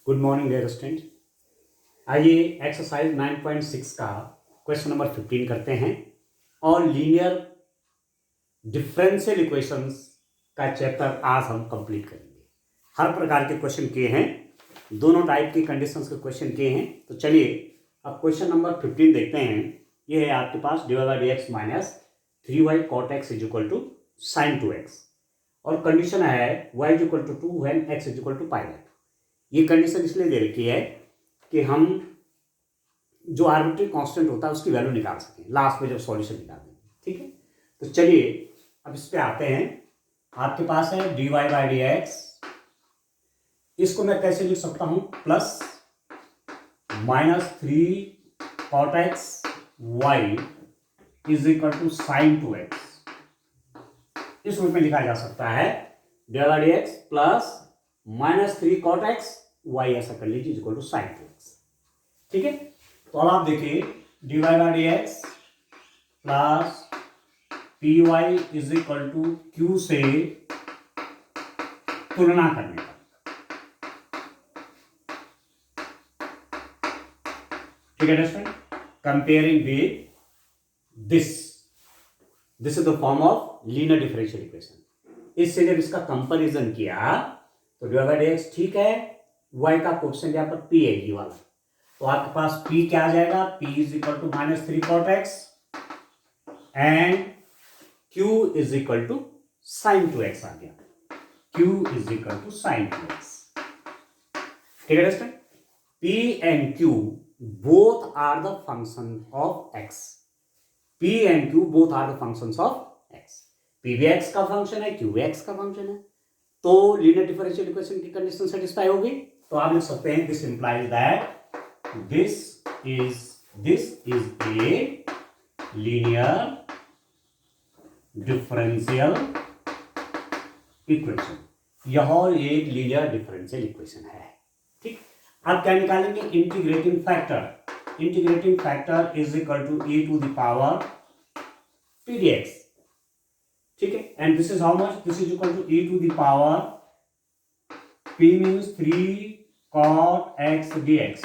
Good morning dear student. आइए exercise 9.6 का question number 15 करते हैं और लीनियर डिफरेंशियल इक्वेशंस का चैप्टर आज हम कंप्लीट करेंगे। हर प्रकार के क्वेश्चन किए हैं, दोनों टाइप की कंडीशंस के क्वेश्चन किए हैं। तो चलिए अब क्वेश्चन नंबर 15 देखते हैं। ये है आपके पास dy/dx minus 3y cot x is equal to sine 2x और कंडीशन है y is equal to 2 when x is equal to pi by 2। ये कंडीशन इसलिए दे रखी है कि हम जो आर्बिट्री कांस्टेंट होता है उसकी वैल्यू निकाल सकें लास्ट में जब सॉल्यूशन निकालेंगे। ठीक है, तो चलिए अब इस पे आते हैं। आपके पास है dy/dx, इसको मैं कैसे लिख सकता हूं, plus minus 3 cot x y is equal to sine 2x। इस रूप में लिखा जा सकता है dy/dx plus minus 3 cot x y, ऐसा कर लीजिए, is equal to sine 2x। ठीक है, तो अब आप देखिए dy/dx प्लस P Y is equal to Q से तुलना करने का। ठीक है दोस्तों, comparing with this is the form of linear differential equation. इससे जब इसका कंपैरिजन किया तो dy/dx ठीक है, y का कोएफिशिएंट यहां पर p है, ये वाला, तो आपके पास p क्या आ जाएगा, p is equal to minus 3 cot x and q is equal to sine 2x आ गया। q is equal to sine 2x। ठीक है दोस्तों, p and q both are the function of x। p and q both are the functions of x। p भी x का function है, q भी x का फंक्शन है, तो लीनियर डिफरेंशियल इक्वेशन की कंडीशन सेटिस्फाई होगी। तो आप लिख सकते हैं this implies that this is a linear differential equation. यह एक लीनियर डिफरेंशियल इक्वेशन है। ठीक, आप क्या निकालेंगे, integrating factor. Integrating factor is equal to e to the power p dx। ठीक है, and this is how much, this is equal to e to the power p means 3 cot x dx,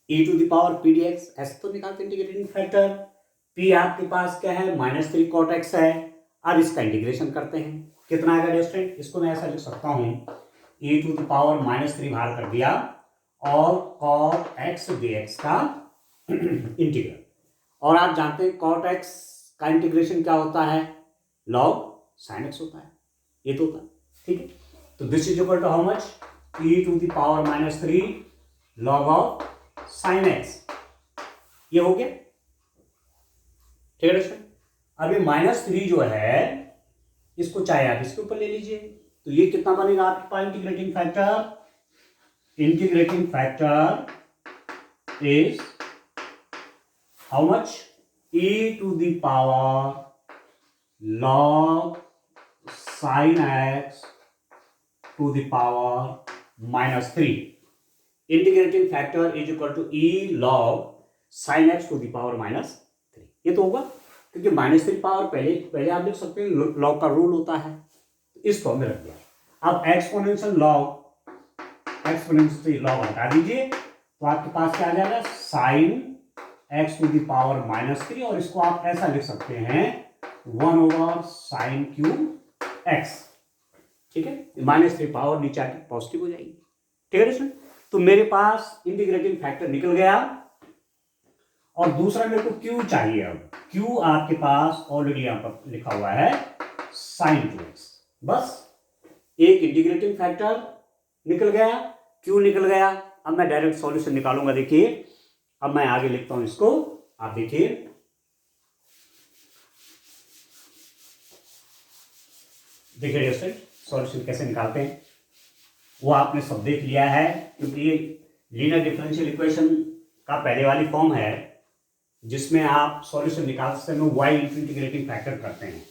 e to the power p dx। ऐसे तो निकालते integrating factor. p आपके पास क्या है, minus 3 cot x है। अब इसका इंटीग्रेशन करते हैं, कितना आएगा स्टूडेंट, इसको मैं ऐसा लिख सकता हूं, e to the power minus 3 बाहर कर दिया और cot x dx का इंटीग्रल। और आप जानते हैं cot x का इंटीग्रेशन क्या होता है, log sin x होता है, ये तो होता है। ठीक है, तो this is equal to how much, e to the power minus 3 log of sin x, ये हो गया। ठीक है दोस्तों, अभी माइनस 3 जो है इसको चाहे आप इसके ऊपर ले लीजिए, तो ये कितना बनेगा आपके पास integrating factor. Integrating factor is how much, e to the power log sin x to the power minus 3। Integrating factor is equal to e log sin x to the power minus 3। ये तो होगा क्योंकि minus 3 power पहले आप लिख सकते हैं, log का रूल होता है, इस फॉर्म में रख दिया। अब एक्सपोनेंशियल लॉग हटा दीजिए, तो आपके पास क्या आ जाएगा, sine x to the power minus 3, और इसको आप ऐसा लिख सकते हैं 1 ओवर साइन क्यूब x। ठीक है, माइनस 3 पावर नीचे आके पॉजिटिव हो जाएगी। ठीक है दोस्तों, तो मेरे पास इंटीग्रेटिंग फैक्टर निकल गया और दूसरा मेरे को q चाहिए। अब q आपके पास ऑलरेडी यहां पर लिखा हुआ है साइन 2x। बस एक इंटीग्रेटिंग फैक्टर निकल गया, q निकल गया। अब मैं डायरेक्ट सॉल्यूशन निकालूंगा। देखिए अब मैं आगे लिखता हूं इसको, आप देखिए दोस्तों सॉल्यूशन कैसे निकालते हैं वो आपने सब देख लिया है, क्योंकि ये लीनियर डिफरेंशियल इक्वेशन का पहले वाली फॉर्म है जिसमें आप सॉल्यूशन निकालते समय y इंटीग्रेटिंग फैक्टर करते हैं,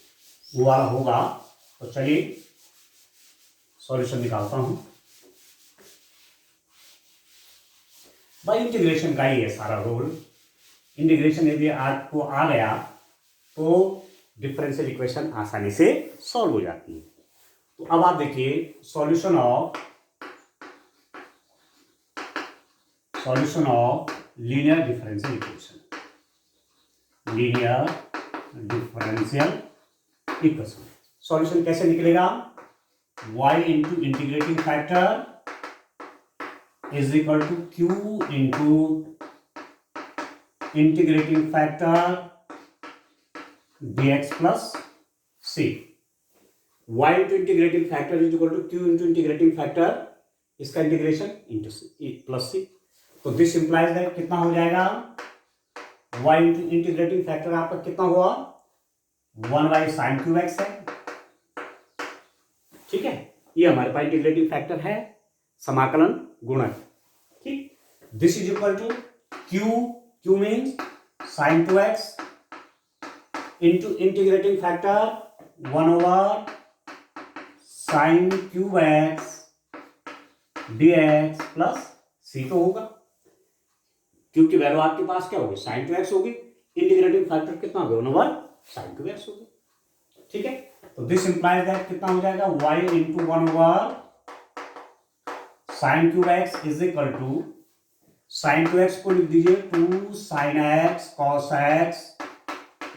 वो वाला होगा। तो चलिए सॉल्यूशन निकालता हूं। बाय इंटीग्रेशन का ही है सारा रोल। इंटीग्रेशन यदि आपको आ गया तो डिफरेंशियल इक्वेशन आसानी से सॉल्व हो जाती है। तो अब आप देखिए solution of solution of linear differential equation, linear differential equation. Solution कैसे निकलेगा? y into integrating factor is equal to q into integrating factor dx plus c। y into integrating factor is equal to q into integrating factor, इसका integration into plus c। तो this implies that कितना हो जाएगा? y into integrating factor आपका कितना हुआ? 1/sin cube x है। ठीक है, ये हमारे पास इंटीग्रेटिंग फैक्टर है, समाकलन गुणक। ठीक, this is equal to Q means sin 2x into integrating factor 1/sin cube X dx plus c तो होगा, क्योंकि वैल्यू आपके पास क्या होगी? sin 2x होगी, इंटीग्रेटिंग फैक्टर कितना होगा? 1/sin क्यूब एक्स होगी। ठीक है, तो दिस इंप्लाइज दैट कितना हो जाएगा? y into 1/sin cube x is equal to sin 2x को लिख दीजिए 2sin x cos x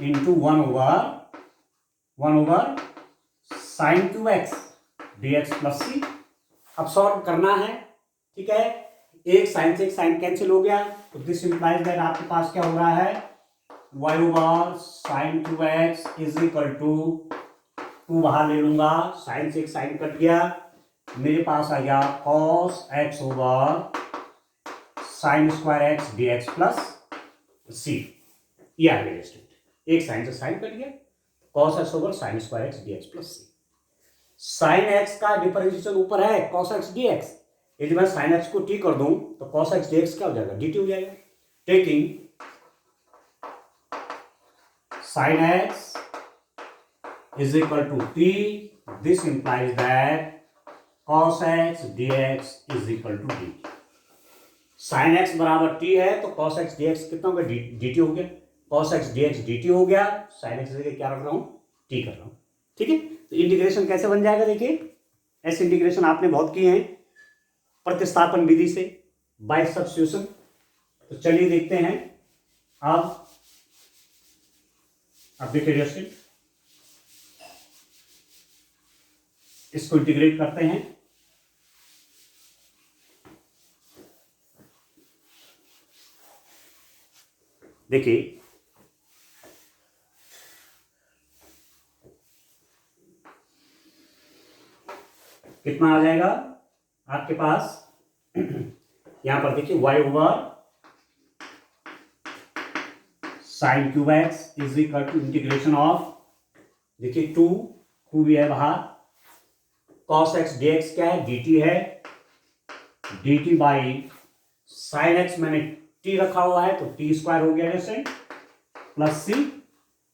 into 1/sin cube X dx plus c। अब सॉल्व करना है। ठीक है, एक साइन से एक साइन कैंसिल हो गया, तो दिस इंप्लाइज दैट आपके पास क्या हो रहा है? y/sin cube x is equal to 2 बाहर ले लूंगा, साइन से एक साइन कट गया, मेरे पास आ गया cos x over sin square x dx plus c। ये आ गया स्टेट, एक साइन से साइन कट गया, cos x over sin square x dx plus c। sin x का डिफरेंशिएशन ऊपर है cos x dx, यदि मैं sin x को t कर दूं तो cos x dx क्या हो जाएगा? dt हो जाएगा। Taking sin x is equal to t, this implies that cos x dx is equal to dt। sin x बराबर t है तो cos x dx कितना हो गया? dt हो गया। cos x dx dt हो गया, sin x जगह क्या रख रहा हूं? t कर रहा हूं। ठीक है, तो इंटीग्रेशन कैसे बन जाएगा? देखिए, ऐसे इंटीग्रेशन आपने बहुत किए हैं प्रतिस्थापन विधि से, बाय सब्स्टिट्यूशन। तो चलिए देखते हैं। अब देखिए दोस्तों, इसको इंटीग्रेट करते हैं। देखिए, कितना आ जाएगा आपके पास? यहां पर देखिए y over sin cube x is equal to integration of, देखिए 2 भी है बाहर, cos x dx क्या है? dt है, dt बाई sin x मैंने t रखा हुआ है तो t स्क्वायर हो गया जैसे प्लस c।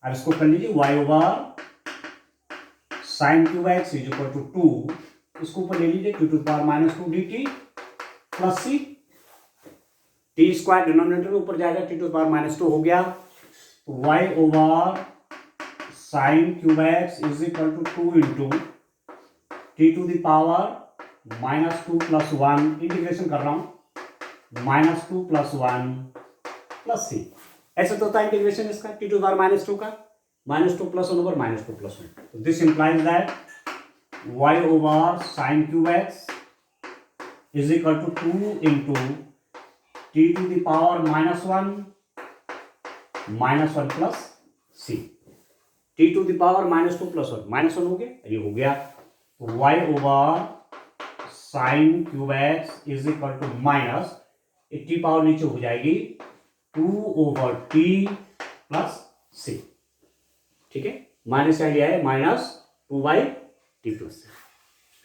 अब इसको कर लीजिए y over sin cube x is equal to 2, इसको ऊपर ले लीजिए 2 to the power -2 dt plus c। t square denominator में ऊपर जाएगा, t टू द पावर -2 हो गया, तो y over sin cube x is equal to 2 into t to the power -2 plus 1, integration कर रहा हूं, -2 प्लस 1 प्लस c। ऐसे तो होता है इंटीग्रेशन इसका, t टू द पावर -2 का, -2 प्लस 1 ओवर -2 प्लस 1। तो this implies that y over sin cube x is equal to 2 into t to the power -1 plus c। t to the power -2 plus 1 -1 हो गया, ये हो गया, तो y over sin cube x is equal to minus, t power नीचे हो जाएगी 2 over t plus c। ठीक है, माइनस क्या लिया है? -2/t plus c।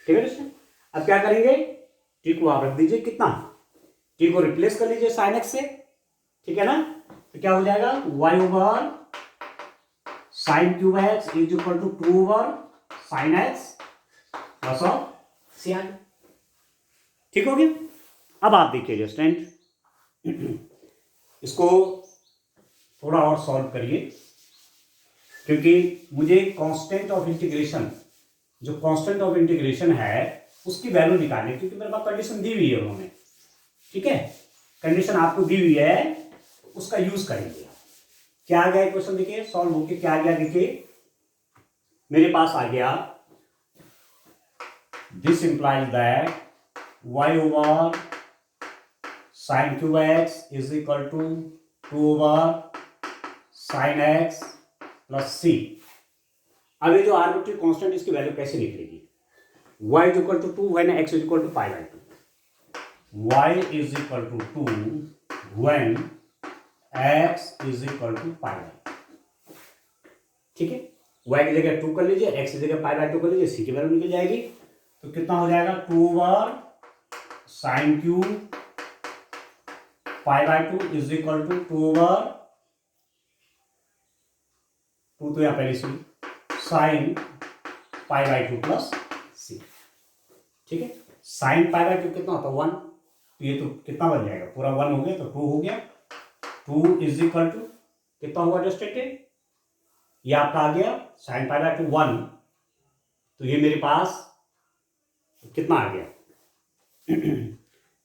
ठीक है दोस्तों, अब क्या करेंगे? t को आप रख दीजिए कितना, t को रिप्लेस कर लीजिए sin x से। ठीक है ना, तो क्या हो जाएगा? y over sin cube x is equal to 2 over sin x plus of c। ठीक हो गया। अब आप देखिए स्टूडेंट, इसको थोड़ा और सॉल्व करिए, क्योंकि मुझे कांस्टेंट ऑफ इंटीग्रेशन, जो कांस्टेंट ऑफ इंटीग्रेशन है उसकी वैल्यू निकालनी है, क्योंकि मेरे पास कंडीशन दी हुई है उन्होंने। ठीक है, कंडीशन आपको दी हुई है उसका यूज करेंगे। क्या आ गया क्वेश्चन देखिए, सॉल्व होके क्या आ गया देखिए, मेरे पास आ गया this implies that y over sine cube x is equal to 2 over sine x plus c. अब ये जो आर्बिट्री कांस्टेंट इसकी वैल्यू कैसे निकलेगी, y is equal to 2 when x is equal to pi by 2, y is equal to 2 when x is equal to pi by, ठीक है। y की जगह 2 कर लीजिए, x की जगह पाई बाई 2 कर लीजिए, c की वैल्यू निकल जाएगी। तो कितना हो जाएगा 2 over sine cube pi by 2 is equal to 2 over 2 तो यहां पहले से sine pi by 2 plus c, ठीक है। साइन पाई बाई 2 कितना होता है 1, तो ये तो कितना बन जाएगा पूरा 1 हो गया, तो 2 हो गया। 2 इज इक्वल टू कितना होगा डिस्ट्रेक्टेड, ये आपका आ गया साइन पाई बाई 2 1, तो ये मेरे पास कितना आ गया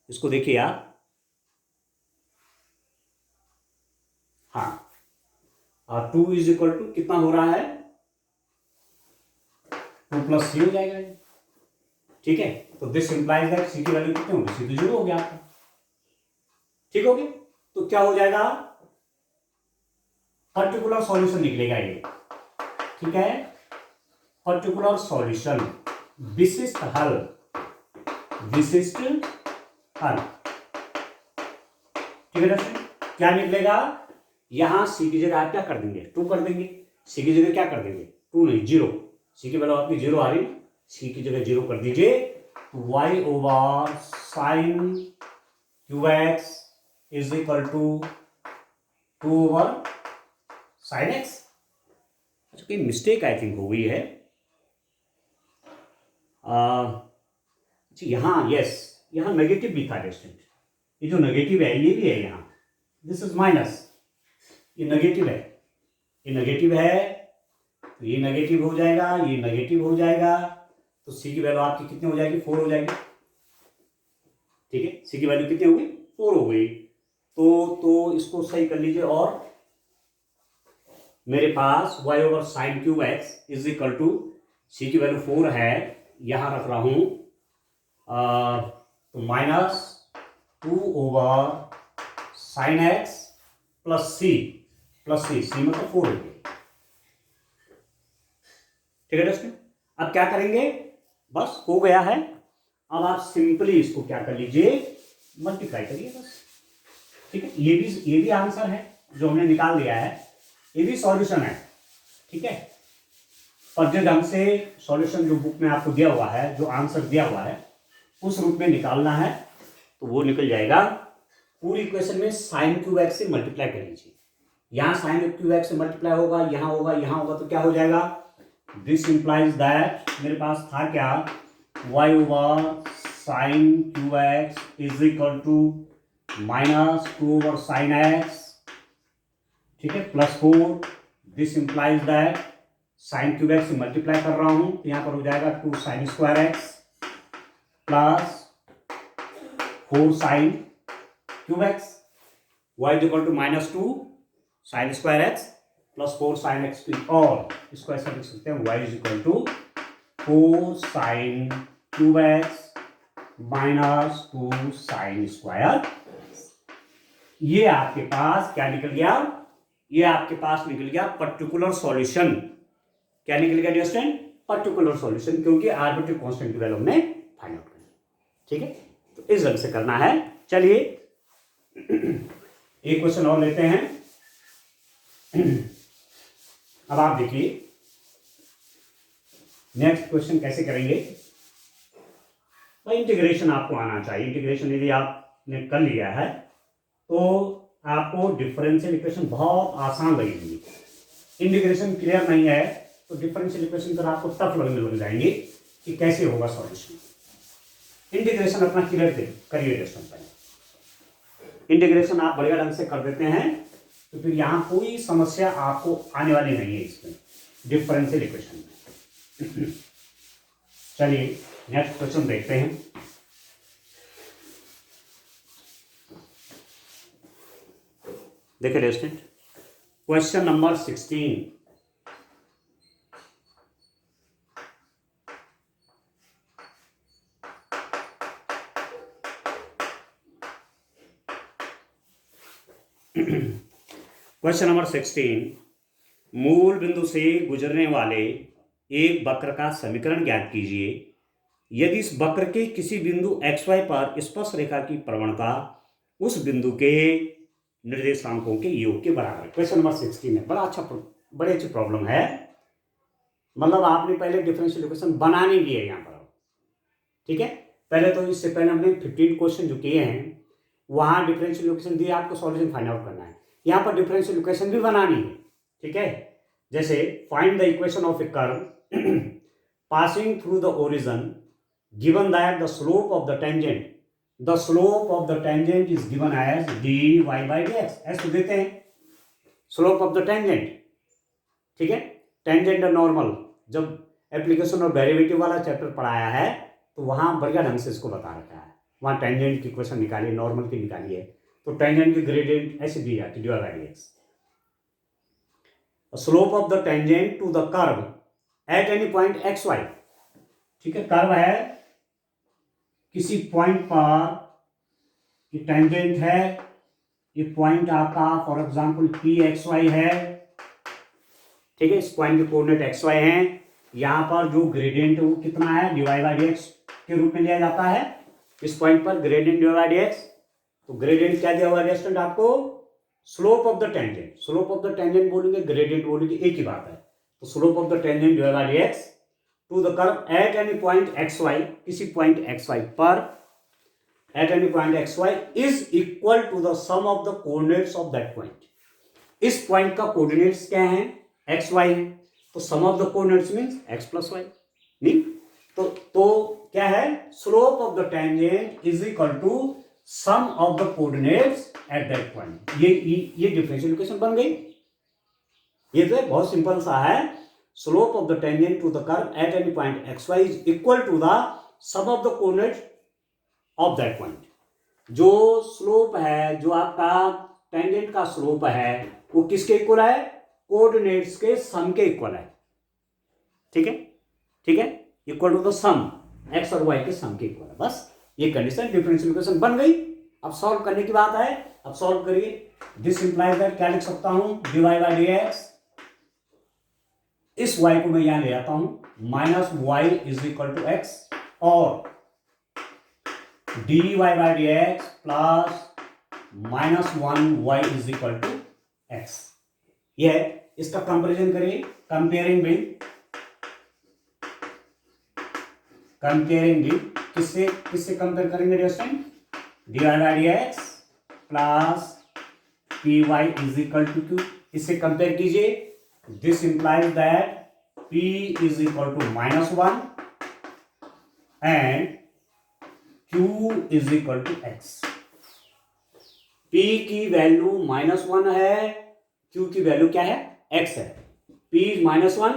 इसको देखिए आप, हाँ, और 2 इज इक्वल टू कितना हो रहा है 2 प्लस सी हो जाएगा, ठीक है। तो दिस इंप्लाइज दैट सी की वैल्यू कितनी होगी, सी तो 0 हो गया आपका, ठीक हो गया। तो क्या हो जाएगा पर्टिकुलर सॉल्यूशन निकलेगा ये, ठीक है। पर्टिकुलर सॉल्यूशन, विशिष्ट हल, विशिष्ट हल, ठीक है दोस्तों। क्या निकलेगा, यहां सी की जगह आप क्या कर देंगे 2 कर देंगे, सी की जगह क्या कर देंगे 2 नहीं 0, सी की वैल्यू आपकी 0 आ रही, सी की जगह 0 कर दीजिए। तो y over sine cube x is equal to 2 over sine x. अच्छा कोई मिस्टेक आई थिंक हो गई है, यहाँ यस, यहाँ नेगेटिव भी था डिस्टेंट, ये जो नेगेटिव है ये भी है यहाँ, दिस इज माइनस, ये नेगेटिव है, ये नेगेटिव है, तो ये नेगेटिव हो जाएगा, ये नेगेटिव हो जाएगा, तो सी की वैल्यू आपकी कितनी हो जाएगी 4 हो जाएगी, ठीक है। सी की वैल्यू कितनी हो गई 4 हो गई, तो इसको सही कर लीजिए, और मेरे पास y over sine cube x is equal to c की वैल्यू 4 है, यहां रख रहा हूं तो minus 2 over sine x plus c, c मतलब 4 हो गई, ठीक है दोस्तों। अब क्या करेंगे, बस हो गया है, अब आप सिंपली इसको क्या कर लीजिए मल्टीप्लाई करिए बस, ठीक है। ये भी आंसर है जो हमने निकाल लिया है, ये भी सॉल्यूशन है, ठीक है। पर जो ढंग से सॉल्यूशन जो बुक में आपको दिया हुआ है, जो आंसर दिया हुआ है उस रूप में निकालना है, तो वो निकल जाएगा। पूरी इक्वेशन में साइन क्यूब एक्स से मल्टीप्लाई कर लीजिए, यहां साइन क्यूब एक्स से मल्टीप्लाई होगा, यहां होगा, यहां होगा, तो क्या हो जाएगा, दिस इंप्लाइज दैट मेरे पास था क्या y over sine cube x is equal to minus 2 over sine x, ठीक है, plus 4, this implies that sine cube x से मल्टीप्लाई कर रहा हूं, तो यहां पर हो जाएगा 2 sine square x plus 4 sine cube x, y is equal to minus 2 sine square x plus 4 sine x, और इसको ऐसा लिख सकते हैं y is equal to 4 sine cube x minus 2 sine square. ये आपके पास क्या निकल गया, ये आपके पास निकल गया पर्टिकुलर सॉल्यूशन। क्या निकल गया डिस्टेंट, पर्टिकुलर सॉल्यूशन, क्योंकि आर्बिट्री कांस्टेंट की वैल्यू हमने फाइंड आउट करनी, ठीक है। तो इस ढंग से करना है। चलिए एक क्वेश्चन और लेते हैं। अब आप देखिए नेक्स्ट क्वेश्चन कैसे करेंगे, भाई इंटीग्रेशन आपको आना चाहिए। इंटीग्रेशन यदि आपने कर लिया है तो आपको डिफरेंशियल इक्वेशन बहुत आसान लगेगी। इंटीग्रेशन क्लियर नहीं है तो डिफरेंशियल इक्वेशन पर आपको टफ लगने लग जाएंगे कि कैसे होगा सॉल्यूशन। इंटीग्रेशन अपना क्लियर करिए दोस्तों, पहले इंटीग्रेशन आप बढ़िया ढंग से कर देते हैं तो फिर यहां कोई समस्या आपको आने वाली नहीं है इसमें डिफरेंशियल इक्वेशन में। चलिए नेक्स्ट क्वेश्चन देखते हैं। देखिए dear student, question number 16, question number 16, मूल बिंदु से गुजरने वाले एक वक्र का समीकरण ज्ञात कीजिए यदि इस वक्र के किसी बिंदु xy पर स्पर्श रेखा की प्रवणता उस बिंदु के निर्देशांकों के योग के बराबर है। क्वेश्चन नंबर 16 है, बड़ी अच्छी प्रॉब्लम है। मतलब आपने पहले डिफरेंशियल इक्वेशन बनानी भी है यहाँ पर, ठीक है। पहले तो इससे पहले हमने 15 क्वेश्चन जो किए हैं वहां डिफरेंशियल इक्वेशन दिए, आपको सॉल्यूशन फाइंड आउट करना है। यहाँ पर डिफरेंशियल इक्वेशन भी बनानी है, ठीक है। जैसे find the equation of a curve passing through the origin given that the slope of the tangent is given as dy by dx। ऐसे देते हैं स्लोप ऑफ द टेंजेंट, ठीक है। टेंजेंट नॉर्मल, जब एप्लीकेशन और डेरिवेटिव वाला chapter पढ़ाया है तो वहां बढ़िया ढंग से इसको बता रखा है। वहां टेंजेंट की इक्वेशन निकाली, नॉर्मल की निकाली है, तो टेंजेंट की ग्रेडियंट ऐसे दी जाती है dy by dx। Slope of the tangent to the curve at any point xy, ठीक है। कर्व है किसी पॉइंट पर, ये टेंजेंट है, ये पॉइंट आपका for example P x y है, ठीक है। इस पॉइंट के कोऑर्डिनेट xy हैं। यहां पर जो ग्रेडियंट है वो कितना है, dy by dx के रूप में लिया जाता है। इस पॉइंट पर ग्रेडियंट dy by dx, तो ग्रेडियंट क्या दिया हुआ है स्टूडेंट आपको, slope of the tangent. Slope of the tangent बोलेंगे, ग्रेडियंट बोलेंगे, एक ही बात है। तो slope of the tangent dy by dx to the curve at any point xy, किसी पॉइंट xy पर, at any point xy is equal to the sum of the coordinates of that point. इस point का coordinates क्या है, xy है, तो sum of the coordinates means x plus y. नहीं तो क्या है, slope of the tangent is equal to sum of the coordinates at that point. ये डिफरेंशियल इक्वेशन बन गई। ये तो बहुत सिंपल सा है, slope of the tangent to the curve at any point xy is equal to the sum of the coordinates of that point. जो slope है, जो आपका टेंजेंट का स्लोप है, वो किसके इक्वल है, कोऑर्डिनेट्स के सम के इक्वल है, ठीक है, ठीक है। Equal to the sum, x और वाई के सम के इक्वल है। बस ये कंडीशन डिफरेंशियल इक्वेशन बन गई। अब सॉल्व करने की बात है, अब सॉल्व करिए। दिस इंप्लाइज दैट, क्या लिख सकता हूं, dy by dx, इस y को मैं यहां ले आता हूं, minus y is equal to x, और dy by dx plus minus 1y is equal to x। ये है, इसका कंपेरिजन करिए, कंपेयरिंग विद किससे कंपेयर करेंगे दोस्तों, dy by dx plus py is equal to q, इससे कंपेयर कीजिए। This implies that p is equal to -1 and q is equal to x। p की वैल्यू -1 है, q की वैल्यू क्या है, x है। p is -1,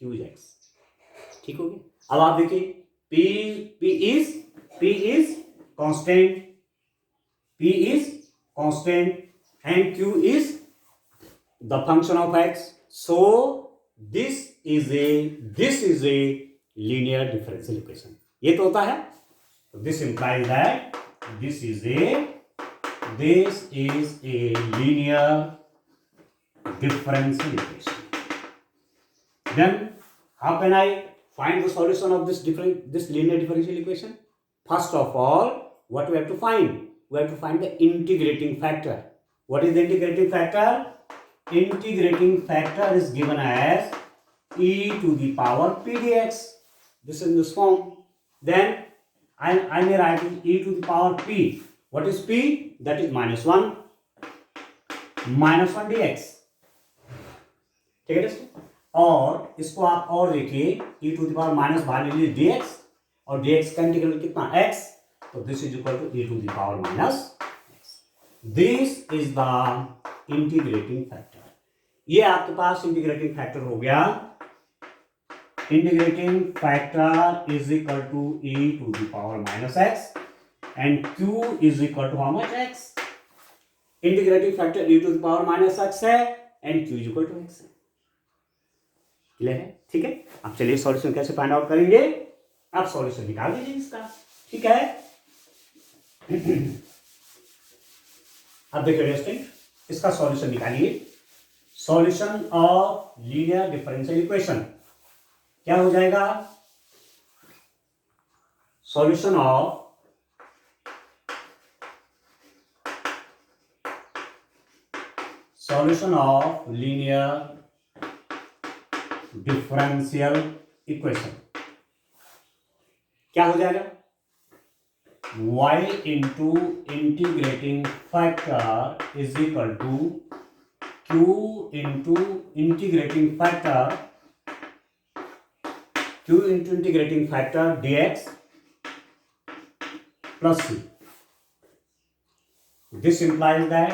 q is x, ठीक हो गया। अब आप देखिए, p is constant and q is the function of x. So this is a linear differential equation. ये तो होता है, this implies that this is a linear differential equation. Then how can I find the solution of this linear differential equation? First of all, what we have to find? We have to find the integrating factor. What is the integrating factor? Integrating factor is given as e to the power p dx. This is in this form. Then I may write e to the power p. What is p? That is -1 dx. ठीक है दोस्तों, और इसको आप और देखिए, e to the power minus बाहर ले लीजिए dx, और dx का इंटीग्रल कितना, x, तो this is equal to e to the power minus x। This is the integrating factor. ये आपके पास इंटीग्रेटिंग फैक्टर हो गया। Integrating factor is equal to e to the power minus x and q is equal to how much, x। Integrating factor e to the power minus x है and q equal to x है। Clear है? ठीक है, अब चलिए solution कैसे find out करेंगे। आप सॉल्यूशन निकाल दीजिए इसका। ठीक है, अब देखिए स्टूडेंट, इसका सॉल्यूशन निकालिए। Solution of linear differential equation क्या हो जाएगा? Solution of linear differential equation क्या हो जाएगा? y into integrating factor is equal to q into integrating factor dx plus c। This implies that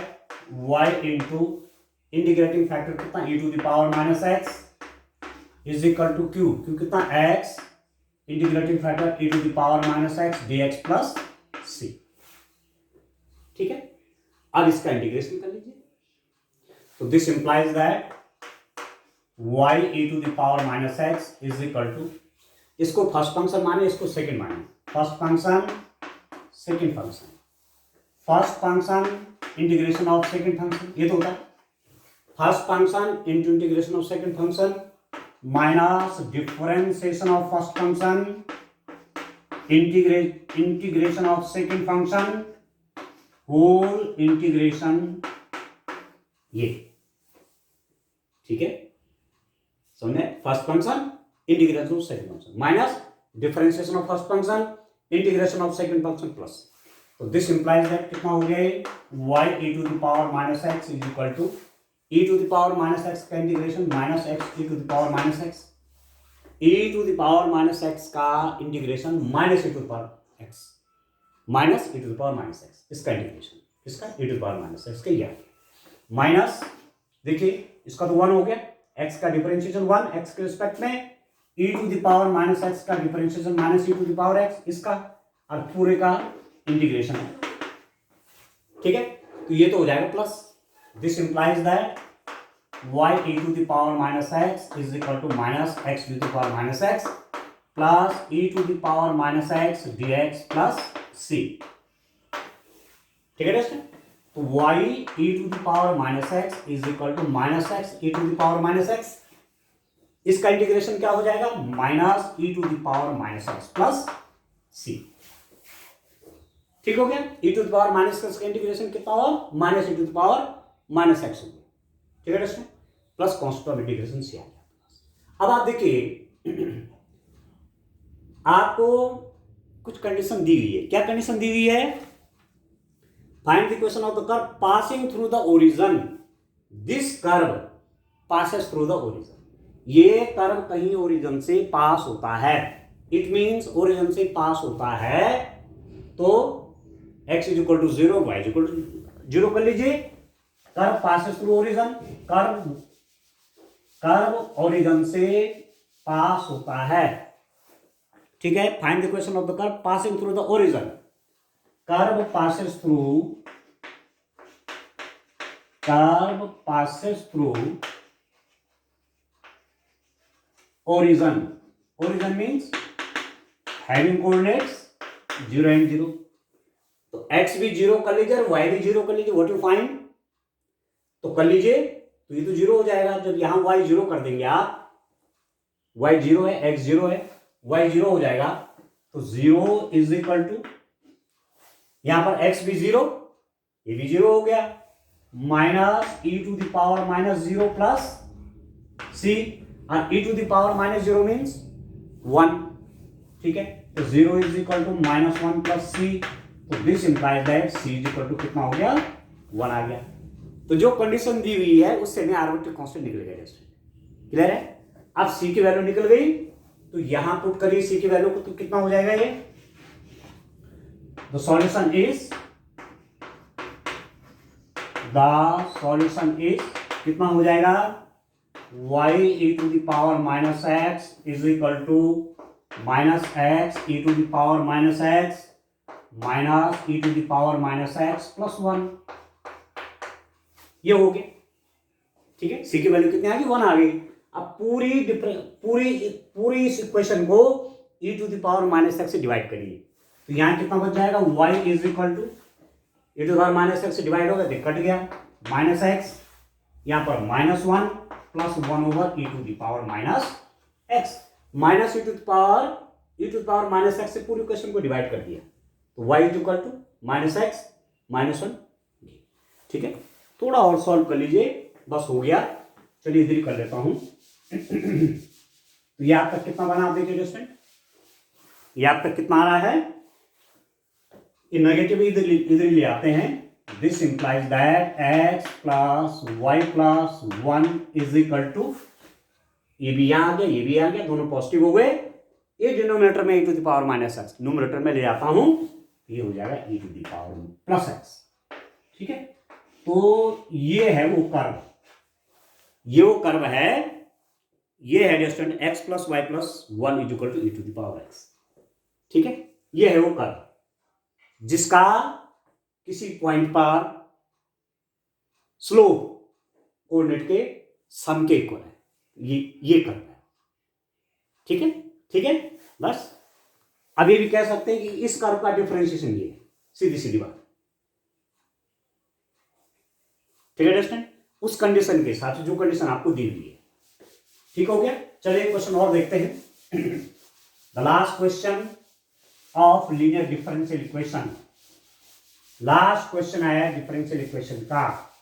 y into integrating factor कितना e to the power minus x is equal to q कितना x integrating factor e to the power minus x dx plus c। ठीक है, अब इसका integration कर लीजिए। तो this implies that y e to the power minus x is equal to, इसको first function माने, इसको सेकंड माने। First function second function, first function integration of second function, ये तो होता है first function into integration of second function minus differentiation of first function integration of second function whole integration ये। ठीक है, समझे? First function integration of second function minus differentiation of first function integration of second function plus. तो this implies that कितना हो गया y e to the power minus x is equal to e to the power minus x का integration minus x e to the power minus x, e to the power minus x का integration minus e to the power x minus e to the power minus x, इसका integration, इसका e to the power minus x का यह minus, देखिए इसका तो 1 हो गया, x का डिफरेंशिएशन 1 x के रिस्पेक्ट में, e to the power minus x का differentiation minus e to the power x इसका, और पूरे का इंटीग्रेशन है। ठीक है, तो ये तो हो जाएगा plus. This implies that y e to the power minus x is equal to minus x to the power minus x plus e to the power minus x dx plus c। ठीक है दोस्तों, तो y e to the power minus x is equal to minus x e to the power minus x, इसका integration क्या हो जाएगा? Minus e to the power minus x plus c। ठीक हो गया, e to the power minus x का integration कितना हुआ? Minus e to the power minus x हो गया। ठीक है दोस्तों, plus constant of integration c आ गया। अब आप देखिए, आपको कुछ कंडीशन दी हुई है। क्या कंडीशन दी हुई है? Find the equation of the curve passing through the origin. This curve passes through the origin. ये कर्व कहीं ओरिजिन से पास होता है, इट मींस ओरिजिन से पास होता है, तो x is equal to 0 y is equal to 0 कर लीजिए। Curve passes through origin, curve origin से पास होता है। ठीक है, find the equation of the curve passing through the origin. Curve passes through origin means having coordinates 0 and 0। तो x भी 0 कर लीजिए और y भी 0 कर लीजिए। व्हाट यू फाइंड, तो कर लीजिए, तो ये तो 0 हो जाएगा। जब यहां y 0 कर देंगे आप, y 0 है, x 0 है, y 0 हो जाएगा, तो 0 इज इक्वल टू, यहां पर x भी 0, ये भी 0 हो गया, minus e to the power minus 0 plus c, और e to the power minus 0 means 1। ठीक है, तो 0 is equal to minus 1 plus c, तो this implies that c is equal to कितना हो गया? 1 आ गया। तो जो कंडीशन दी हुई है उससे में आर्बिट्ररी कांस्टेंट निकल गया। क्लियर है? अब c की वैल्यू निकल गई, तो यहां पुट करिए c की वैल्यू को, तो कितना हो जाएगा ये? द सॉल्यूशन इज कितना हो जाएगा? y e to the power minus x is equal to minus x e to the power minus x minus e to the power minus x plus 1। ये हो गया, ठीक है। सी की वैल्यू कितनी आ गई, 1 आ गई। अब पूरी इस इक्वेशन को e to the power minus x से डिवाइड करिए, तो यहाँ कितना बच जाएगा, y is equal to e to the power minus x से डिवाइड हो गया तो कट गया, माइनस एक्स, यहाँ पर -1 plus 1 over e to the power minus x, minus e to the power minus x से पूरी इक्वेशन को डिवाइड कर दिया, तो y is equal to minus x -1, ठीक है। थोड़ा और सॉल्व कर लीजिए, बस हो गया। चलिए इधर ही कर लेता हूं। तो ये आपका कितना बना, आप देखिए स्टूडेंट, ये आपका कितना आ रहा है, ये नेगेटिव इधर ले आते हैं। This implies that x plus y plus 1 is equal to, ये भी यहां आ गया, ये भी आ गया, दोनों पॉजिटिव हो गए। ये डिनोमिनेटर में e to the power minus x, numerator में ले जाता हूं, ये हो जाएगा e to the power plus x, ठीक है। तो ये है वो कर्व, ये वो कर्व है, ये है student x plus y plus 1 is equal to e to the power x, ठीक है। ये है वो कर्व जिसका किसी पॉइंट पर स्लोप कोऑर्डिनेट के सम के इक्वल है, ये कर्व है, ठीक है, ठीक है। बस अब ये भी कह सकते हैं कि इस कर्व का डिफरेंशिएशन ये है, सीधी सीधी बात, ठीक है दोस्तों, उस कंडीशन के हिसाब से जो कंडीशन आपको दी हुई है, ठीक हो गया। चलिए क्वेश्चन और देखते हैं। The last question of linear differential equation, last question आया डिफरेंशियल इक्वेशन का,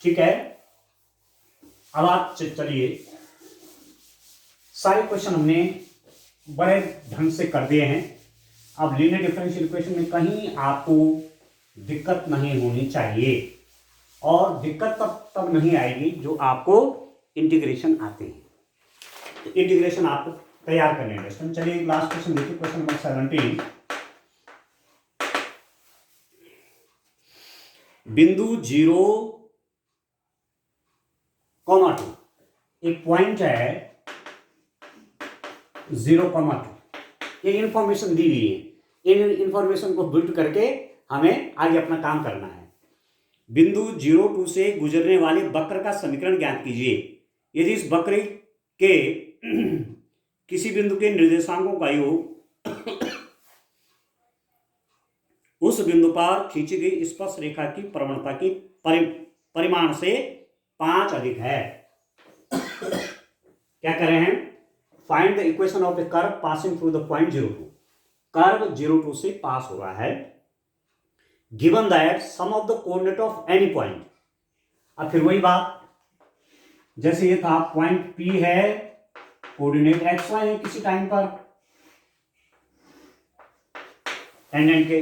ठीक है। अब आप चलिए, सारे क्वेश्चन हमने बड़े ढंग से कर दिए हैं। अब लीनियर डिफरेंशियल इक्वेशन में कहीं आपको दिक्कत नहीं होनी चाहिए, और दिक्कत तब नहीं आएगी जो आपको इंटीग्रेशन आते हैं, तो इंटीग्रेशन आप तैयार करने हैं। चलिए लास्ट क्वेश्चन देखिए, क्वेश्चन नंबर 17। बिंदु 0, 2, एक पॉइंट है 0, 2, ये इंफॉर्मेशन दी हुई है, इन इंफॉर्मेशन को बिल्ड करके हमें आगे अपना काम करना है। बिंदु 0, 2 से गुजरने वाले वक्र का समीकरण ज्ञात कीजिए। यदि इस वक्र के किसी बिंदु के निर्देशांकों का योग उस बिंदु पर खींची गई स्पर्श रेखा की प्रवणता के परिमाण से 5 अधिक है, क्या कर रहे हैं, find the equation of a curve passing through the point 0, 2, curve 0, 2 से पास हो रहा है, given that sum of the coordinate of any point. अब फिर वही बात, जैसे ये था पॉइंट P है, कोऑर्डिनेट एक्स वाई है किसी टाइम पर टेंजेंट के,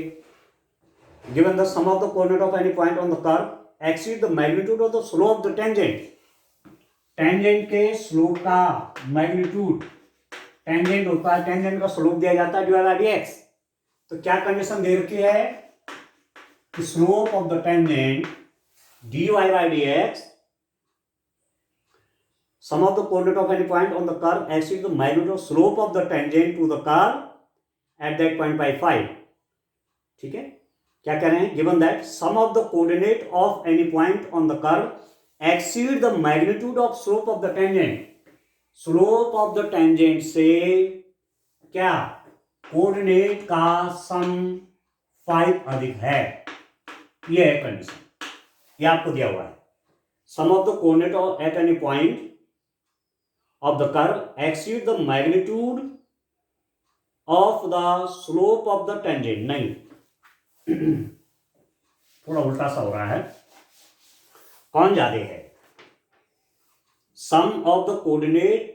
given the sum of the coordinate of any point on the curve exceed the magnitude of the slope of the tangent, tangent के स्लोप का मैग्नीट्यूड, टेंजेंट होता है, tangent का slope दिया जाता है dy बाई dx। तो क्या कंडीशन दे रखी है कि slope of the tangent dy by dx, sum of the coordinate of any point on the curve exceeds the magnitude of slope of the tangent to the curve at that point by 5, ठीक है। क्या कह रहे हैं, given that sum of the coordinate of any point on the curve exceed the magnitude of slope of the tangent, slope of the tangent से क्या coordinate का सम 5 अधिक है, यह है कंडीशन, ये आपको दिया हुआ है। Sum of the coordinate at any point of the curve exceed the magnitude of the slope of the tangent, नहीं थोड़ा उल्टा सा हो रहा है, कौन ज्यादा है, sum of the coordinate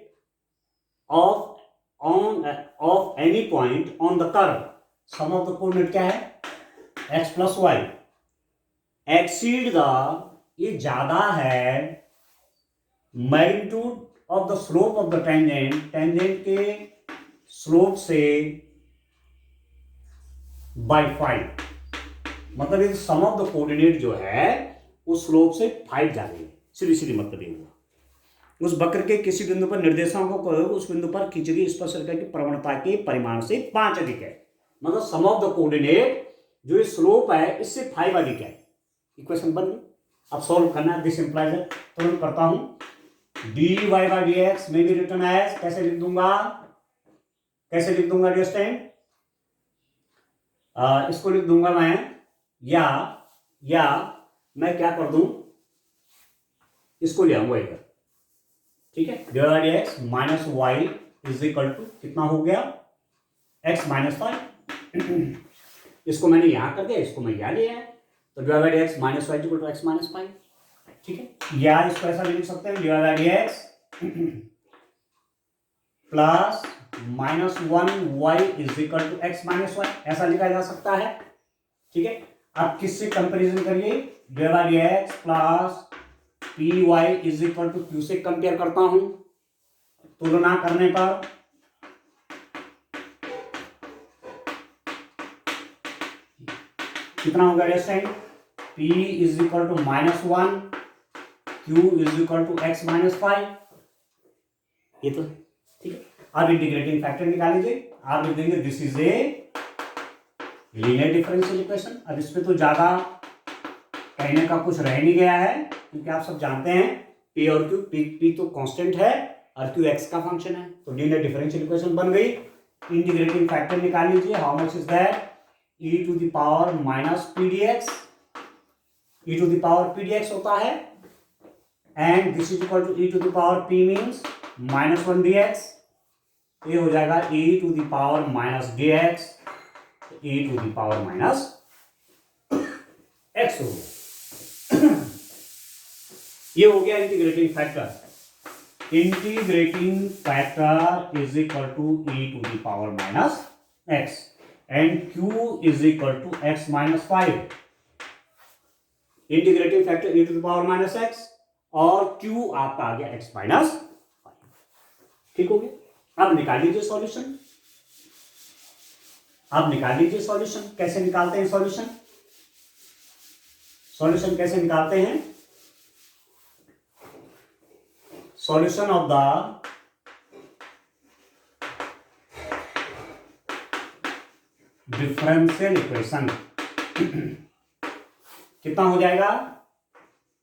of any point on the curve, sum of the coordinate क्या है, x plus y, exceed the, ये ज्यादा है magnitude of the slope of the tangent, tangent के स्लोप से by 5, मतलब ये सम ऑफ द कोऑर्डिनेट जो है उस स्लोप से 5 ज्यादा है, सीधी सीधी मतलब ये हुआ। उस वक्र के किसी बिंदु पर निर्देशांकों को उस बिंदु पर खींची गई स्पर्श रेखा की प्रवणता के परिमाण से 5 अधिक है, मतलब सम ऑफ द कोऑर्डिनेट जो ये स्लोप है इससे 5 अधिक है, इक्वेशन बन गई। अब सॉल्व करना है, दिस इंप्लाइज तुरंत करता हूं। dy बाई डी एक्स में भी रिटर्न एज, कैसे लिख दूंगा, कैसे लिख दूंगा डियर स्टूडेंट, इसको लिख दूंगा मैं, या मैं क्या कर दूं, इसको ले आऊंगा इधर, ठीक है। dy by d x minus y is equal to कितना हो गया, x माइनस फाइव। इसको मैंने यहां कर दिया, इसको मैं यहां ले आया, तो dy by d x minus y equal to x minus five, ठीक है। या इसको ऐसा लिख सकते हैं, dy by d x plus minus one y is equal to x minus y, ऐसा लिखा जा सकता है, ठीक है। अब किससे कंपैरिजन करिए, dy by d x plus P Y is equal to Q से कंपेयर करता हूं, तुलना करने पर कितना होगा distance, p is equal to minus one, q is equal to x minus five, ये तो ठीक है। अब इंटीग्रेटिंग फैक्टर निकाल लीजिए, आप लिख देंगे this is a linear differential equation. अब इसमें तो ज्यादा कहने का कुछ रह नहीं गया है, क्योंकि आप सब जानते हैं p और q, p तो कांस्टेंट है और q x का फंक्शन है, तो लीनियर डिफरेंशियल इक्वेशन बन गई। इंटीग्रेटिंग फैक्टर निकाल लीजिए, how much is that, e to the power minus p d x, e to the power p d x होता है, and this is equal to e to the power p means minus one d x, ये हो जाएगा e to the power minus d x, e to the power minus x हो गया। ये हो गया integrating factor. Integrating factor is equal to e to the power minus x and q is equal to x minus 5, integrating factor e to the power minus x और q आपका आ गया x minus 5, ठीक हो गया। अब निकाल लीजिए solution, अब निकाल लीजिए सॉल्यूशन, कैसे निकालते हैं सॉल्यूशन, सॉल्यूशन कैसे निकालते हैं, solution of the differential equation कितना हो जाएगा,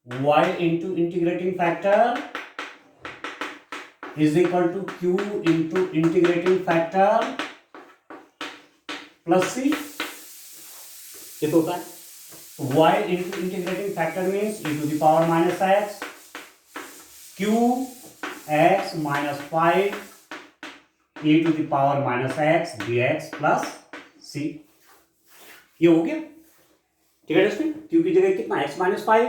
y into integrating factor is equal to q into integrating factor plus c, ये तो होता है y into integrating factor means e to the power minus x, q x minus five e to the power minus x d x plus c, ये हो गया, ठीक है दोस्तों। क्यू की जगह कितना x minus five,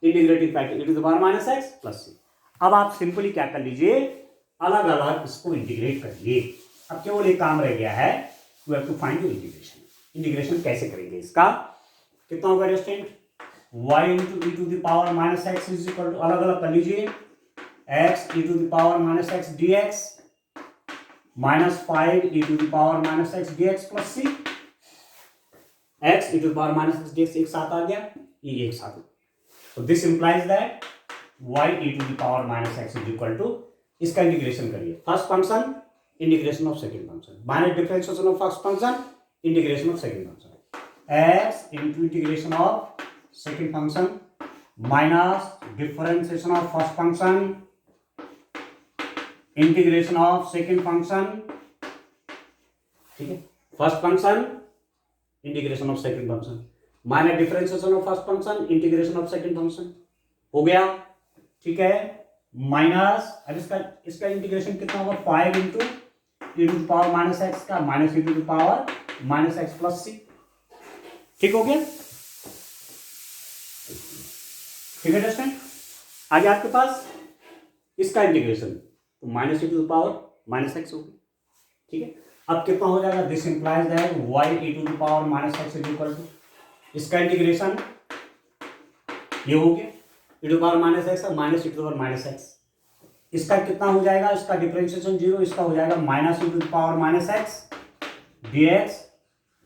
integrating factor e to the power minus x plus c. अब आप सिंपली क्या कर लीजिए, अलग अलग इसको इंटीग्रेट करिए। अब केवल एक काम रह गया है, you have to find the integration. Integration कैसे करेंगे इसका, कितना होगा दोस्तों, y into e to the power minus x is equal to, अलग अलग कर लीजिए, x e to the power minus x d x minus five e to the power minus x d x plus c, x e to the power minus x d x एक साथ आ गया, ये एक साथ, तो this implies that y e to the power minus x is equal to, इसका integration करिए, first function integration of second function, minus differentiation of first function integration of second function, x into integration of second function minus differentiation of first function integration of second function, ठीक है, first function integration of second function minus differentiation of first function integration of second function, हो गया, ठीक है, minus, अब इसका integration कितना होगा, 5 into e to the power minus x का minus e to the power minus x plus c, ठीक हो गया, ठीक है दोस्तों। आगे आपके पास इसका इंटीग्रेशन, तो minus e to the power minus x होगा, ठीक है। अब कितना हो जाएगा, this implies that y e to the power minus x is equal to, इसका इंटीग्रेशन ये हो गया, e to the power minus x minus e to the power minus x, इसका कितना हो जाएगा, इसका डिफरेंशिएशन जीरो, इसका हो जाएगा minus e to the power minus x d x,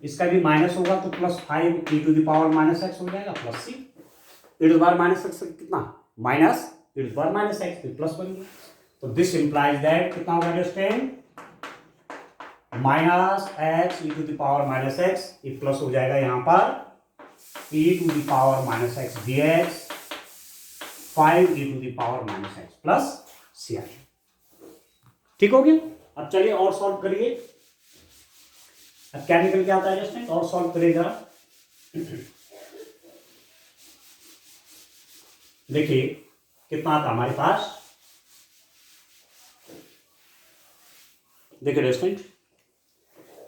इसका भी माइनस होगा तो plus 5 e to the power minus x हो जाएगा plus c, e to the power minus x कितना, minus e to the power minus x plus बन गया, तो दिस इंप्लाइज दैट कितना होगा दोस्तों, minus x e to the power minus x, ये प्लस हो जाएगा यहाँ पर e to the power minus x dx 5 e to the power minus x plus c। ठीक हो गया। अब चलिए और सॉल्व करिए। अब क्या निकल के आता है जस्ट और सॉल्व करेगा। देखिए कितना आता हमारे पास। देखिए रेस्टेंट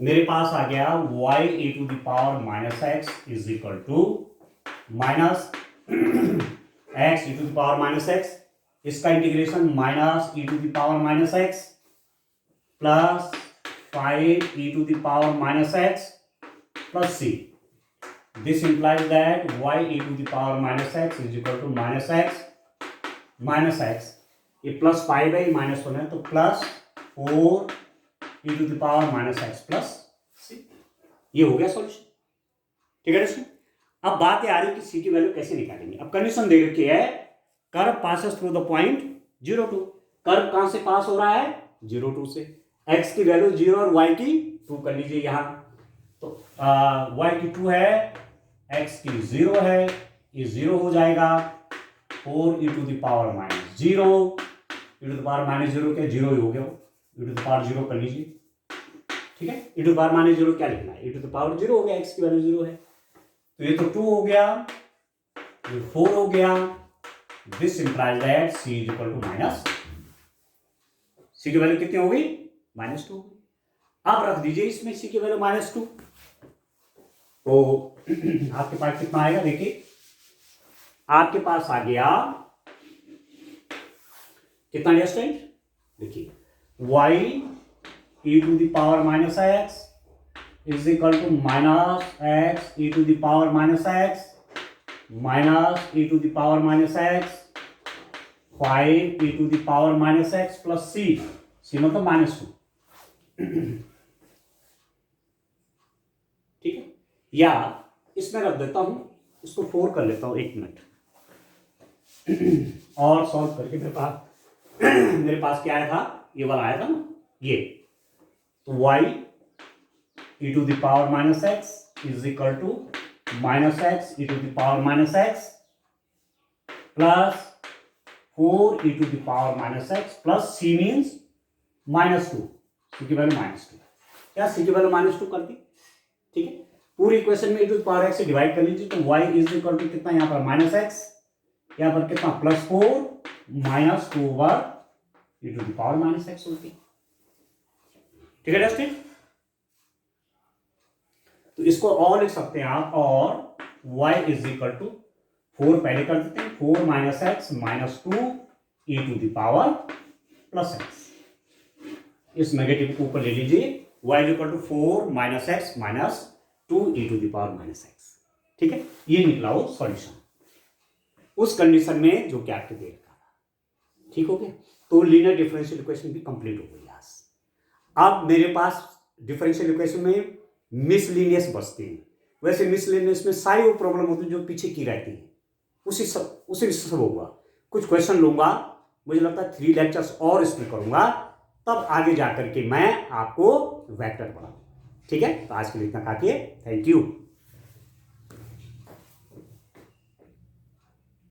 मेरे पास आ गया y e to the power minus x is equal to minus x e to the power minus x, इसका integration minus e to the power minus x plus 5 e to the power minus x plus c. This implies that y e to the power minus x is equal to minus x. ये plus 5 है, minus 1 है, तो plus 4 e to the power minus x plus c। ये हो गया solution. ठीक है दोस्तों। अब बात ये आ रही कि c की वैल्यू कैसे निकालेंगे। अब कंडीशन दे रखी है curve passes through the point 0 2। Curve कहां से पास हो रहा है? 0 2 से। x की वैल्यू 0 और y की 2 कर लीजिए यहां। तो y की 2 है, x की 0 है, ये 0 हो जाएगा। 4 e to the power minus 0, e to the power minus 0 क्या 0 ही हो गया, e टू द पावर 0 कर लीजिए। ठीक है, e to the power minus 0 क्या लिखना है, e टू द पावर 0 हो गया, x की वैल्यू 0 है, तो ये तो 2 हो गया, ये 4 हो गया। This implies that c is equal to minus, c की वैल्यू कितनी हो गई? -2। अब रख दीजिए इसमें c की वैल्यू -2, तो आपके पास कितना आएगा? देखिए आपके पास आ गया कितना डिस्टेंट। देखिए y e to the power minus x is equal to minus x e to the power minus x minus e to the power minus x 5 e to the power minus x plus c मतलब -2। ठीक है, या इसमें रख देता हूं, इसको 4 कर लेता हूं, 1 मिनट और सॉल्व करके मेरे पास क्या आया था? ये वाला आया था ना, ये तो y e to the power minus x is equal to minus x e to the power minus x plus 4 e to the power minus x plus c means -2, c की वैल्यू -2। क्या c की value -2 कर दी? ठीक है, पूरी equation में e to the power x से divide कर लीजिए, तो y इज इक्वल टू कितना यहाँ पर -x, यहाँ पर कितना +4 -2 over e to the power -x होती। ठीक है डस्टिन, तो इसको और लिख सकते हैं आप, और y इज इक्वल टू 4 पहले कर देते हैं, 4 - x -2 e to the power +x। इस नेगेटिव को ऊपर ले लीजिए, y is equal to 4 - x -2 e to the power -x। ठीक है, ये निकला वो सॉल्यूशन उस कंडीशन में जो कि आपके दे रखा था। ठीक हो गया, तो लीनियर डिफरेंशियल इक्वेशन भी कंप्लीट हो गई। अब मेरे पास डिफरेंशियल इक्वेशन में मिसलिनियस बचती है। वैसे मिसलिनियस में सारी वो प्रॉब्लम होती है जो पीछे की रहती है, उसी सब होगा। कुछ क्वेश्चन लूंगा, मुझे लगता है 3 लेक्चर्स और इसमें करूंगा, तब आगे जाकर के मैं आपको वेक्टर पढ़ाऊंगा। ठीक है, तो आज के लिए इतना काफी है। Thank you.